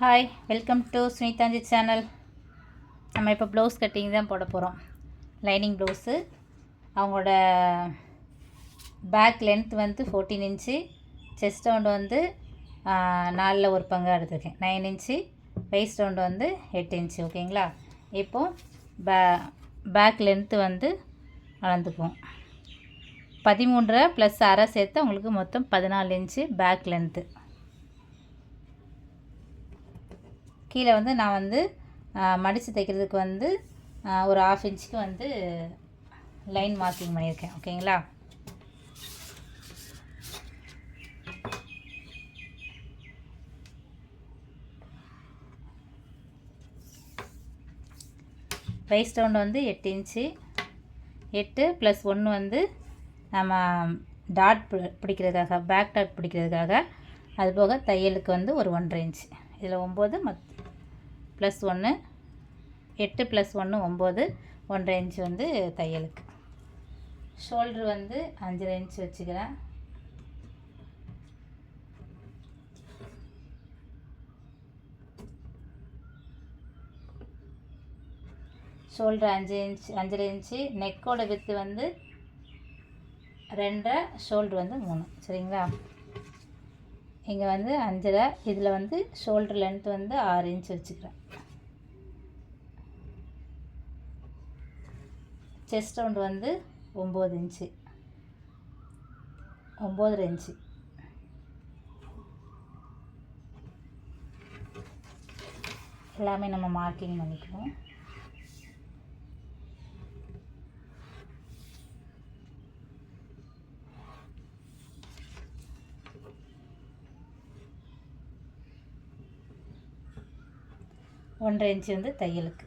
Hi, welcome to Sunitha ji channel. நம்ம இப்போ blouse cutting தான் போட போகிறோம். Lining blouse. அவங்களோட பேக் லென்த் வந்து 14 இன்ச்சு, செஸ்ட் ரவுண்டு வந்து 4 ஒரு பங்காக எடுத்துருக்கேன், 9 இன்ச்சு. வெயிஸ்ட் ரவுண்டு வந்து 8 இன்ச்சு. ஓகேங்களா? இப்போது பேக் லென்த்து வந்து அளந்துக்குவோம். 13.5 + அரை சேர்த்து உங்களுக்கு மொத்தம் 14 இன்ச்சு பேக் லென்த்து. கீழே வந்து நான் வந்து மடித்து தைக்கிறதுக்கு வந்து ஒரு 1/2 இன்ச்சுக்கு வந்து லைன் மார்க்கிங் பண்ணியிருக்கேன். ஓகேங்களா? வெயிஸ்ட் ரவுண்டு வந்து 8 இன்ச்சு. 8 + 1 வந்து நம்ம டாட் பிடிக்கிறதுக்காக, பேக் டாட் பிடிக்கிறதுக்காக. அதுபோக தையலுக்கு வந்து ஒரு 1.5 இன்ச்சு. இதில் 9 + 1 8 + 1 9, 1.5 இன்ச்சு வந்து தையலுக்கு. ஷோல்ட்ரு வந்து 5.5 இன்ச்சு வச்சுக்கிறேன். Shoulder 5 inch 5.5 inch. நெக்கோட வித்து வந்து 2.5, ஷோல்ட்ரு வந்து 3. சரிங்களா? இங்கே வந்து 5.5, இதில் வந்து ஷோல்ட்ரு லென்த் வந்து 6 இன்ச்சு வச்சுக்கிறேன். செஸ்ட் ரவுண்டு வந்து 9 இன்ச்சு, 9.5 இன்ச்சு. எல்லாமே நம்ம மார்க்கிங் பண்ணிக்குவோம். ஒன்றரை இன்ச்சு வந்து தையலுக்கு.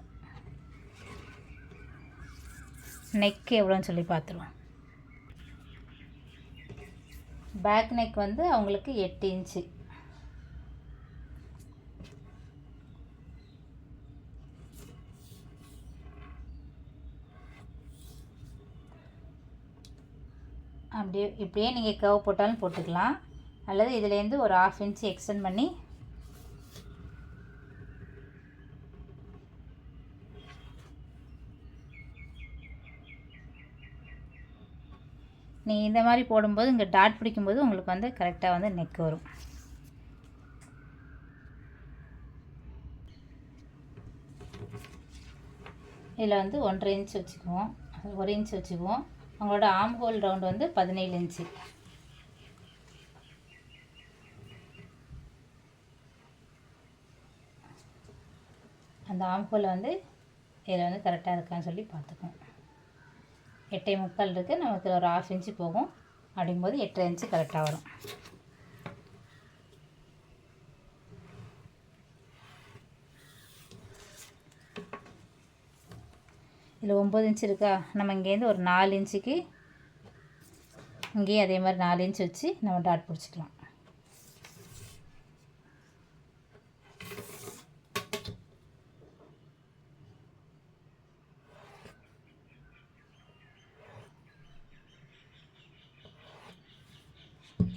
நெக் எவ்வளோன்னு சொல்லி பார்த்துருவோம். பேக் நெக் வந்து அவங்களுக்கு 8 இன்ச்சு. இப்படியே நீங்கள் கர்வ் போட்டாலும் போட்டுக்கலாம், அல்லது இதுலேருந்து ஒரு 1/2 இன்ச்சு எக்ஸ்டெண்ட் பண்ணி நீங்கள் இந்த மாதிரி போடும்போது இங்கே டாட் பிடிக்கும்போது உங்களுக்கு வந்து கரெக்டாக வந்து நெக் வரும். இதில் வந்து 1.5 இன்ச்சு வச்சுக்குவோம், 1 இன்ச்சு வச்சுக்குவோம். அவங்களோட ஆம் ஹோல் ரவுண்டு வந்து 17 இன்ச்சு. அந்த ஆம் ஹோல் வந்து இதில் வந்து கரெக்டாக இருக்கான்னு சொல்லி பார்த்துக்குவோம். 8.75 இருக்குது, நமக்கு ஒரு 1/2 இன்ச்சு போகும். அப்படிங்கும்போது 8.5 இன்ச்சு கரெக்டாக வரும். இதில் 9 இன்ச்சு இருக்கா, நம்ம இங்கேருந்து ஒரு 4 இன்ச்சுக்கு இங்கேயும் அதே மாதிரி 4 இன்ச்சு வச்சு நம்ம டாட் பிடிச்சிக்கலாம்.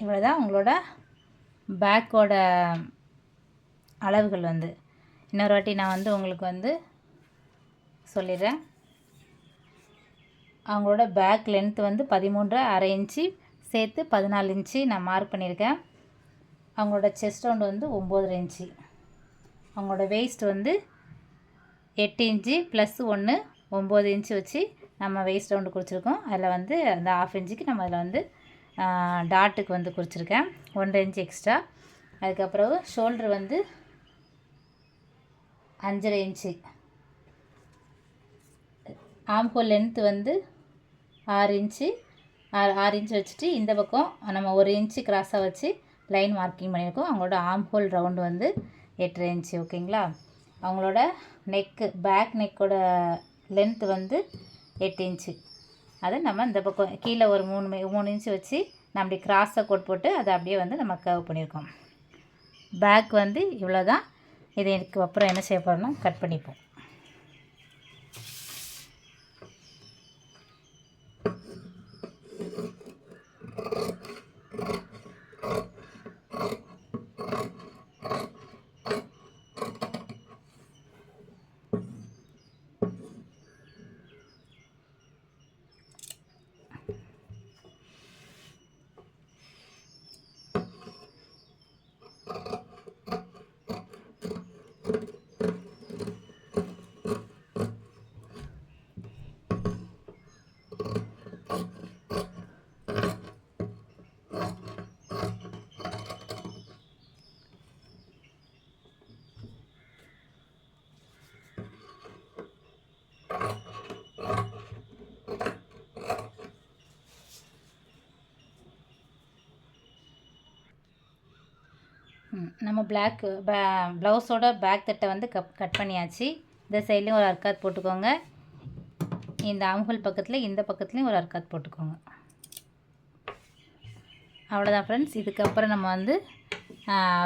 இவ்வளோ தான் உங்களோட பேக்கோட அளவுகள் வந்து. இன்னொரு வாட்டி நான் வந்து உங்களுக்கு வந்து சொல்லிடுறேன். அவங்களோட பேக் லென்த் வந்து 13.5 இன்ச்சு சேர்த்து 14 இன்ச்சு நான் மார்க் பண்ணியிருக்கேன். அவங்களோட செஸ்ட் ரவுண்டு வந்து 9.5 இன்ச்சு. அவங்களோட வெயிஸ்ட் வந்து 8 இன்ச்சு + 1 9 இன்ச்சு வச்சு நம்ம வெயிஸ்ட் ரவுண்டு குறிச்சிருக்கோம். அதில் வந்து அந்த 1/2 இன்ச்சுக்கு நம்ம அதில் வந்து டாட்டுக்கு வந்து குறிச்சிருக்கேன் 1.5 இன்ச்சு எக்ஸ்ட்ரா. அதுக்கப்புறம் ஷோல்ட்ரு வந்து 5.5 இன்ச்சு. ஆம்ஹோல் லென்த்து வந்து 6 இன்ச்சு. 6 இன்ச்சு வச்சுட்டு இந்த பக்கம் நம்ம 1 இன்ச்சு கிராஸாக வச்சு லைன் மார்க்கிங் பண்ணியிருக்கோம். அவங்களோட ஆம்ஹோல் ரவுண்டு வந்து 8.5 இன்ச்சு. ஓகேங்களா? அவங்களோட நெக்கு, பேக் நெக்கோட லென்த்து வந்து 8 இன்ச்சு. அதை நம்ம இந்த பக்கம் கீழே ஒரு 3 இன்ச்சு வச்சு நம்ம அப்படி கிராஸாக கோட் போட்டு அதை அப்படியே வந்து நம்ம கர்வ் பண்ணியிருக்கோம். பேக் வந்து இவ்வளோ தான். இதை இதுக்கு அப்புறம் என்ன செய்ய போகிறோம்னா கட் பண்ணிப்போம். நம்ம ப்ளவுஸோட பேக் தட்டை வந்து கட் பண்ணியாச்சு. இந்த சைட்லேயும் ஒரு அர்க்காத் போட்டுக்கோங்க. இந்த ஆம்ஹோல் பக்கத்தில் இந்த பக்கத்துலேயும் ஒரு அர்க்காத் போட்டுக்கோங்க. அவ்வளோதான் ஃப்ரெண்ட்ஸ். இதுக்கப்புறம் நம்ம வந்து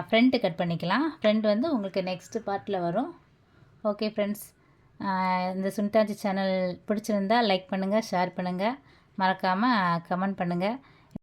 ஃப்ரண்ட்டு கட் பண்ணிக்கலாம். ஃப்ரண்ட் வந்து உங்களுக்கு நெக்ஸ்ட்டு பார்ட்டில் வரும். ஓகே ஃப்ரெண்ட்ஸ், இந்த சுனிதாஜி சேனல் பிடிச்சிருந்தா லைக் பண்ணுங்கள், ஷேர் பண்ணுங்கள், மறக்காமல் கமெண்ட் பண்ணுங்கள்.